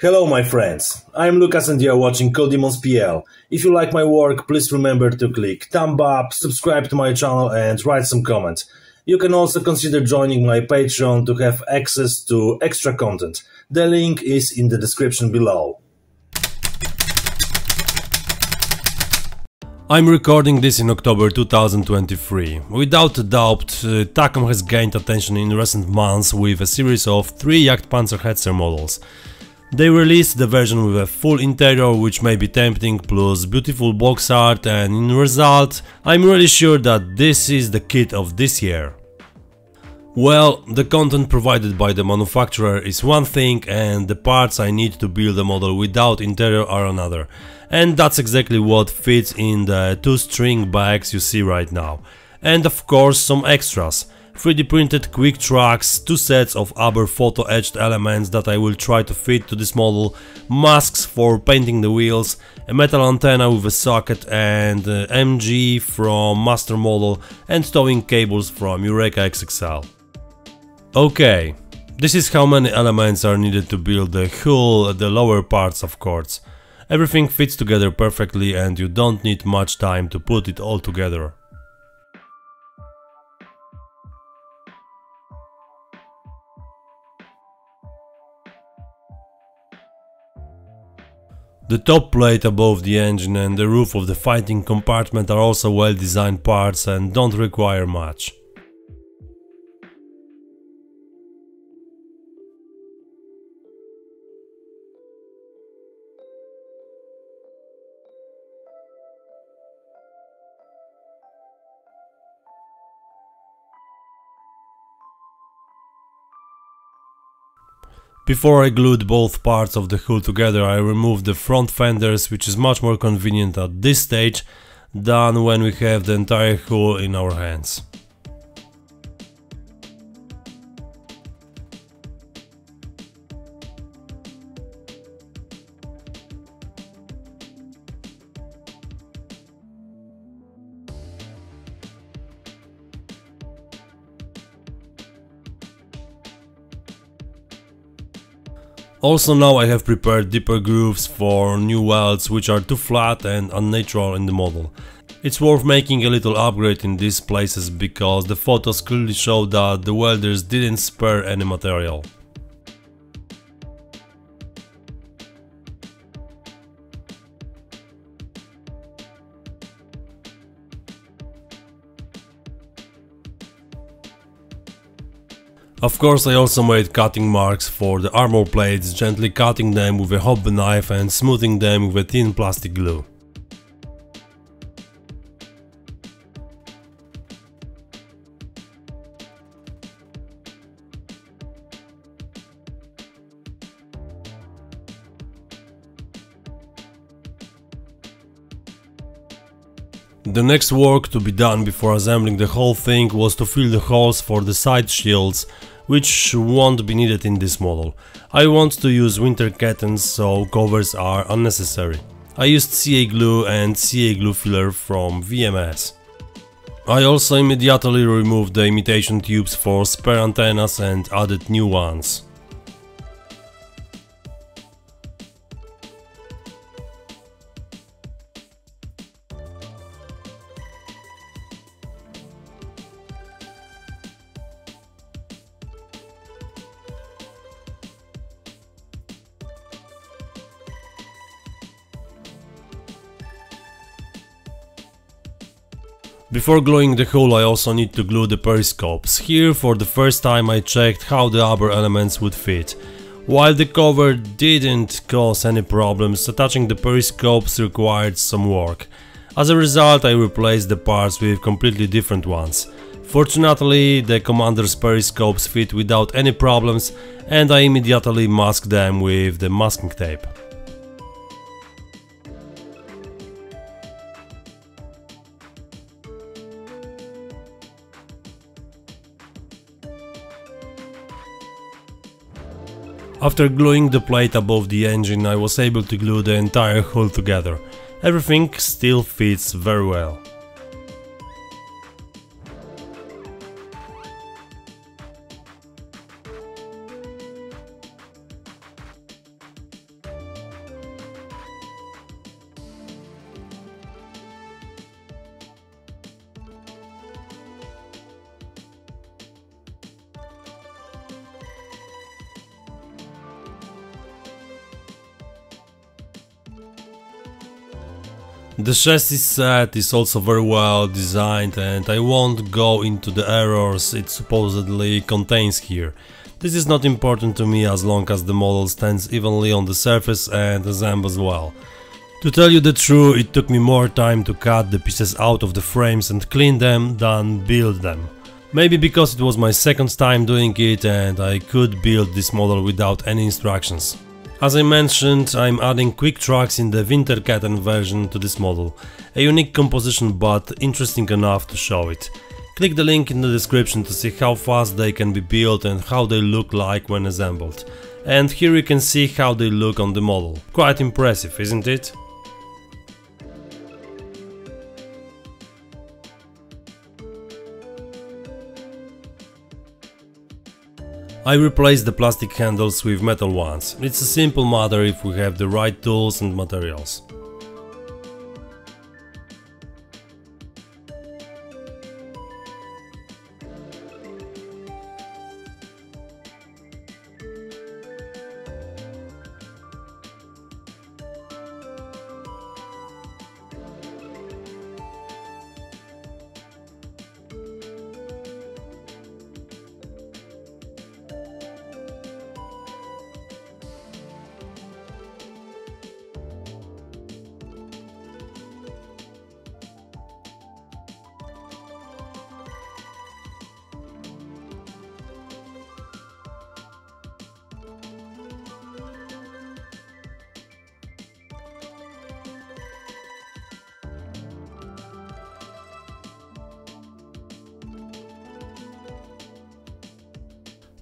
Hello my friends, I'm Lucas and you are watching coldemonspl. If you like my work, please remember to click thumb up, subscribe to my channel and write some comment. You can also consider joining my Patreon to have access to extra content. The link is in the description below. I'm recording this in October 2023. Without a doubt, Takom has gained attention in recent months with a series of 3 Jagdpanzer Hetzer models. They released the version with a full interior, which may be tempting, plus beautiful box art, and in result, I'm really sure that this is the kit of this year. Well, the content provided by the manufacturer is one thing and the parts I need to build a model without interior are another. And that's exactly what fits in the 2 string bags you see right now. And of course some extras. 3D printed quick tracks, 2 sets of Aber photo etched elements that I will try to fit to this model, masks for painting the wheels, a metal antenna with a socket and MG from master model and towing cables from Eureka XXL. Okay, this is how many elements are needed to build the hull, the lower parts of course. Everything fits together perfectly and you don't need much time to put it all together. The top plate above the engine and the roof of the fighting compartment are also well designed parts and don't require much. Before I glued both parts of the hull together, I removed the front fenders, which is much more convenient at this stage than when we have the entire hull in our hands. Also now I have prepared deeper grooves for new welds which are too flat and unnatural in the model. It's worth making a little upgrade in these places because the photos clearly show that the welders didn't spare any material. Of course I also made cutting marks for the armor plates, gently cutting them with a hobby knife and smoothing them with a thin plastic glue. The next work to be done before assembling the whole thing was to fill the holes for the side shields, which won't be needed in this model. I want to use winterketten, so covers are unnecessary. I used CA glue and CA glue filler from VMS. I also immediately removed the imitation tubes for spare antennas and added new ones. Before gluing the hull I also need to glue the periscopes. Here for the first time I checked how the Aber elements would fit. While the cover didn't cause any problems, attaching the periscopes required some work. As a result I replaced the parts with completely different ones. Fortunately the commander's periscopes fit without any problems and I immediately masked them with the masking tape. After gluing the plate above the engine I was able to glue the entire hull together. Everything still fits very well. The chassis set is also very well designed and I won't go into the errors it supposedly contains here. This is not important to me as long as the model stands evenly on the surface and assembles well. To tell you the truth, it took me more time to cut the pieces out of the frames and clean them than build them. Maybe because it was my second time doing it and I could build this model without any instructions. As I mentioned, I'm adding quick tracks in the winterketten version to this model. A unique composition but interesting enough to show it. Click the link in the description to see how fast they can be built and how they look like when assembled. And here you can see how they look on the model. Quite impressive, isn't it? I replaced the plastic handles with metal ones. It's a simple matter if we have the right tools and materials.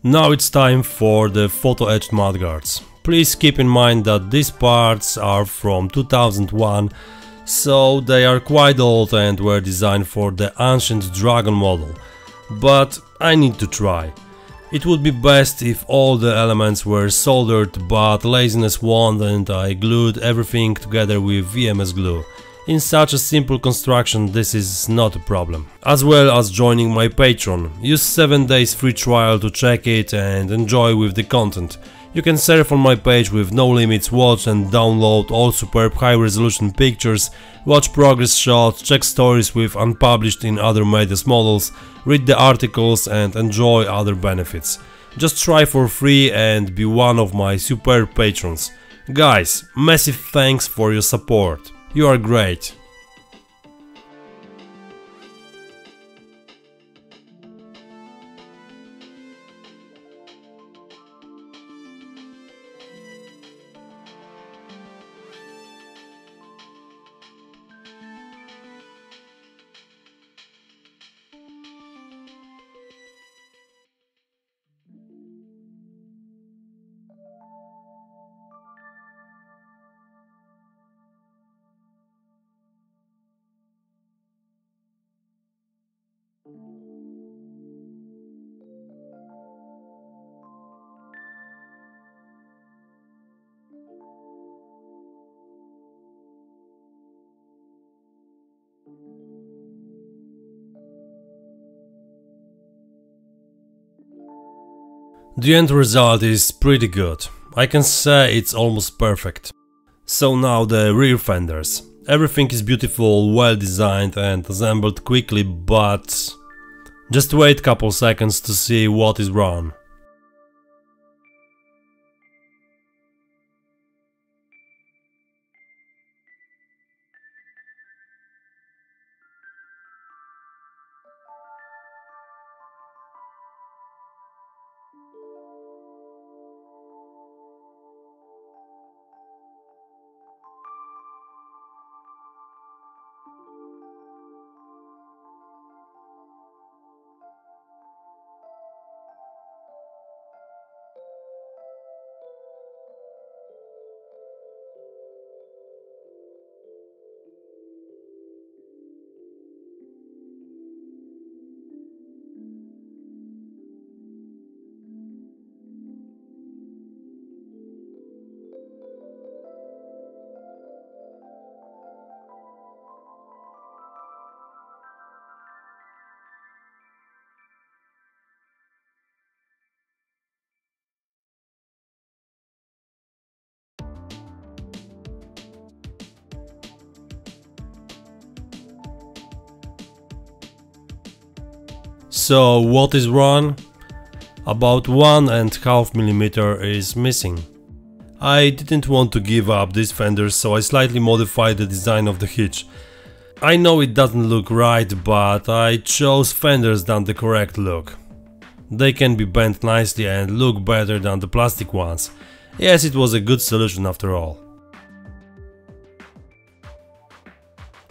Now it's time for the photo-etched mudguards. Please keep in mind that these parts are from 2001, so they are quite old and were designed for the ancient dragon model. But I need to try. It would be best if all the elements were soldered, but laziness won and I glued everything together with VMS glue. In such a simple construction this is not a problem. As well as joining my Patreon. Use 7 days free trial to check it and enjoy with the content. You can surf on my page with no limits, watch and download all superb high resolution pictures, watch progress shots, check stories with unpublished in other media's models, read the articles and enjoy other benefits. Just try for free and be one of my superb patrons. Guys, massive thanks for your support. You are great. The end result is pretty good. I can say it's almost perfect. So now the rear fenders. Everything is beautiful, well designed and assembled quickly, but just wait couple seconds to see what is wrong. So what is wrong? About 1.5 mm is missing. I didn't want to give up these fenders, so I slightly modified the design of the hitch. I know it doesn't look right, but I chose fenders than the correct look. They can be bent nicely and look better than the plastic ones. Yes, it was a good solution after all.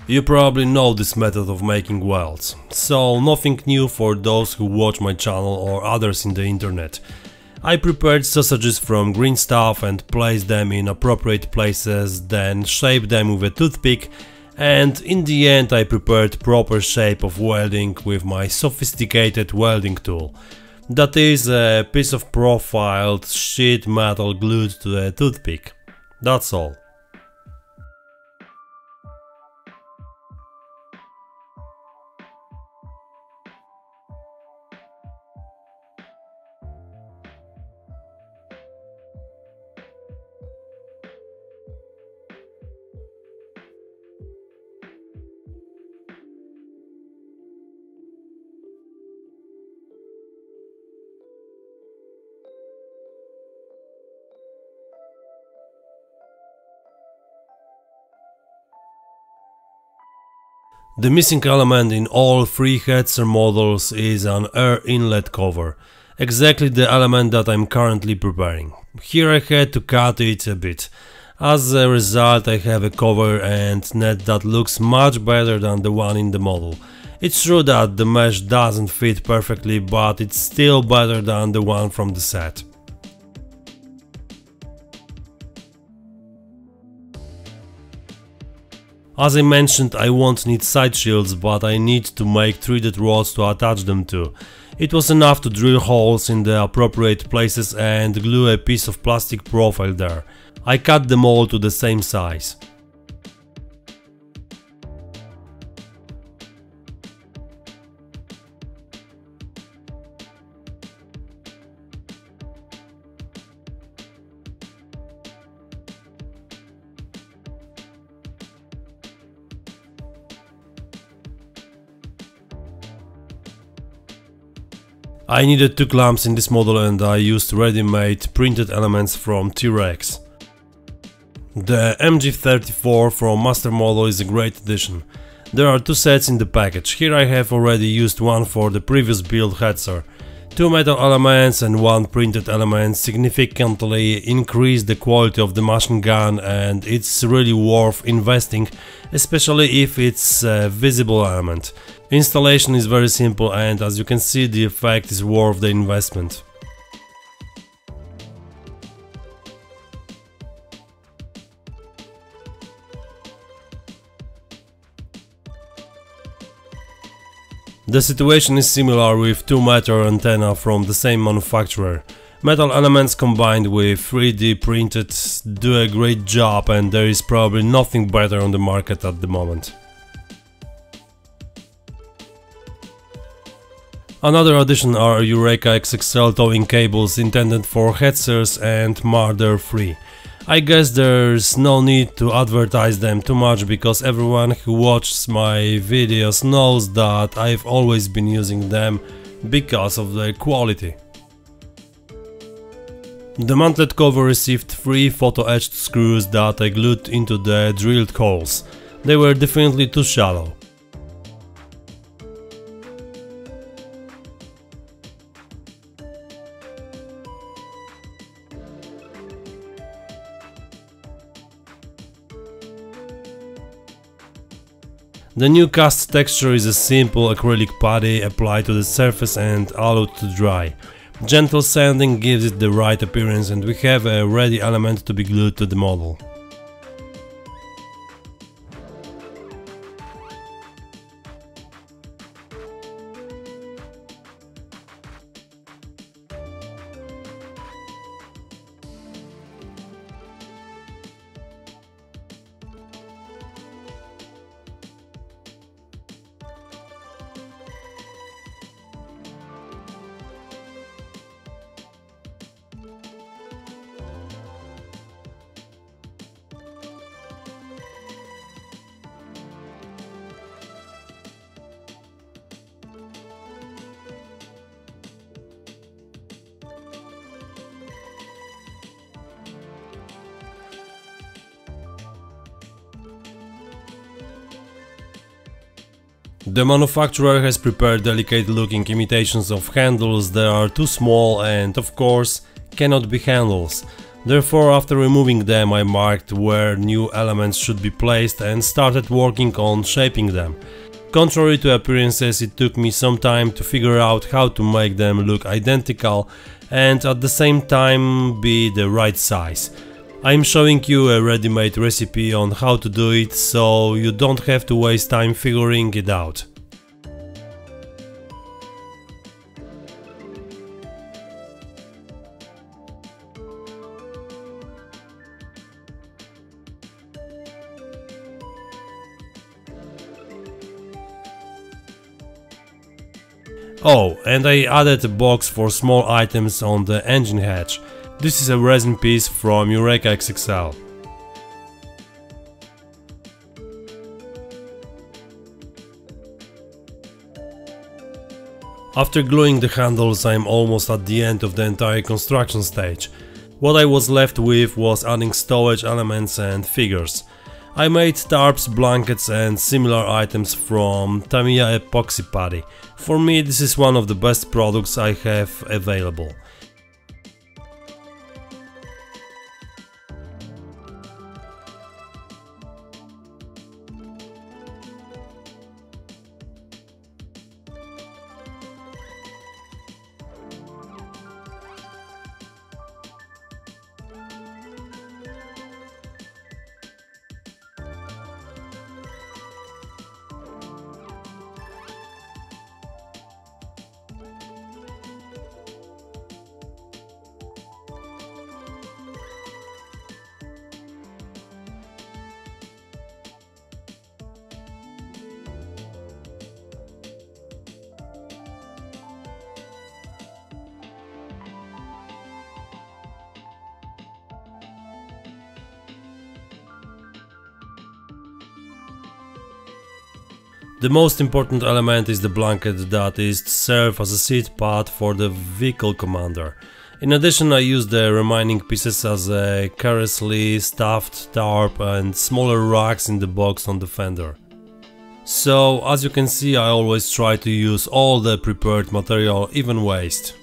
You probably know this method of making welds, so nothing new for those who watch my channel or others in the internet. I prepared sausages from green stuff and placed them in appropriate places, then shaped them with a toothpick, and in the end I prepared proper shape of welding with my sophisticated welding tool. That is a piece of profiled sheet metal glued to the toothpick. That's all. The missing element in all three Hetzer models is an air inlet cover, exactly the element that I'm currently preparing. Here I had to cut it a bit. As a result I have a cover and net that looks much better than the one in the model. It's true that the mesh doesn't fit perfectly, but it's still better than the one from the set. As I mentioned, I won't need side shields, but I need to make threaded rods to attach them to. It was enough to drill holes in the appropriate places and glue a piece of plastic profile there. I cut them all to the same size. I needed 2 clamps in this model and I used ready-made printed elements from T-Rex. The MG34 from Master Model is a great addition. There are 2 sets in the package. Here I have already used one for the previous build Hetzer. 2 metal elements and 1 printed element significantly increase the quality of the machine gun, and it's really worth investing, especially if it's a visible element. Installation is very simple and as you can see the effect is worth the investment. The situation is similar with 2-meter antenna from the same manufacturer. Metal elements combined with 3D printed do a great job and there is probably nothing better on the market at the moment. Another addition are Eureka XXL towing cables intended for Hetzers and Marder 3. I guess there's no need to advertise them too much because everyone who watches my videos knows that I've always been using them because of their quality. The mantlet cover received 3 photo-etched screws that I glued into the drilled holes. They were definitely too shallow. The new cast texture is a simple acrylic putty applied to the surface and allowed to dry. Gentle sanding gives it the right appearance and we have a ready element to be glued to the model. The manufacturer has prepared delicate looking imitations of handles that are too small and of course cannot be handles. Therefore, after removing them, I marked where new elements should be placed and started working on shaping them. Contrary to appearances, it took me some time to figure out how to make them look identical and at the same time be the right size. I'm showing you a ready-made recipe on how to do it, so you don't have to waste time figuring it out. Oh, and I added a box for small items on the engine hatch. This is a resin piece from Eureka XXL. After gluing the handles, I'm almost at the end of the entire construction stage. What I was left with was adding stowage elements and figures. I made tarps, blankets and similar items from Tamiya epoxy putty. For me, this is one of the best products I have available. The most important element is the blanket that is to serve as a seat pad for the vehicle commander. In addition, I used the remaining pieces as a carelessly stuffed tarp and smaller racks in the box on the fender. So, as you can see, I always try to use all the prepared material, even waste.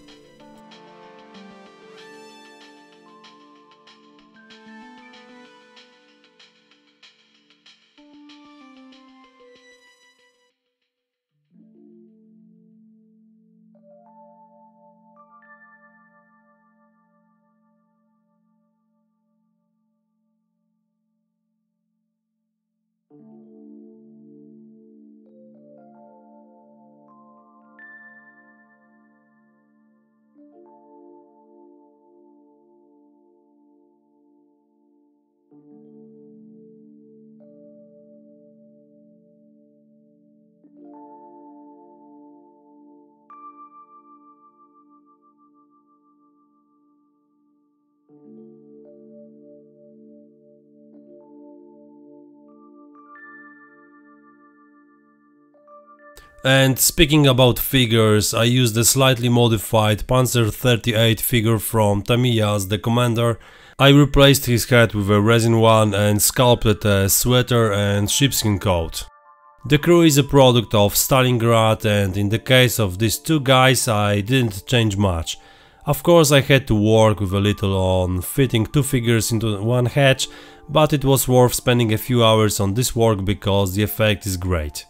And speaking about figures, I used a slightly modified Panzer 38 figure from Tamiya as the commander. I replaced his head with a resin one and sculpted a sweater and sheepskin coat. The crew is a product of Stalingrad, and in the case of these two guys I didn't change much. Of course I had to work with a little on fitting two figures into one hatch, but it was worth spending a few hours on this work because the effect is great.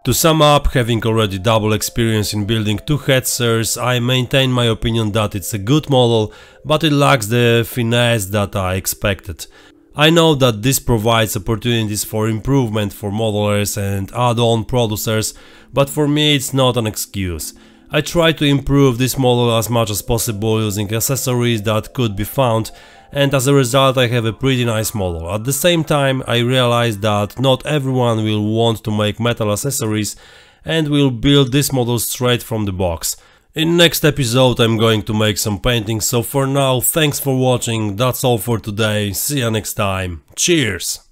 To sum up, having already double experience in building two Hetzers, I maintain my opinion that it's a good model, but it lacks the finesse that I expected. I know that this provides opportunities for improvement for modelers and add-on producers, but for me it's not an excuse. I try to improve this model as much as possible using accessories that could be found, and as a result I have a pretty nice model. At the same time, I realize that not everyone will want to make metal accessories and will build this model straight from the box. In next episode I'm going to make some paintings, so for now thanks for watching, that's all for today, see you next time, cheers!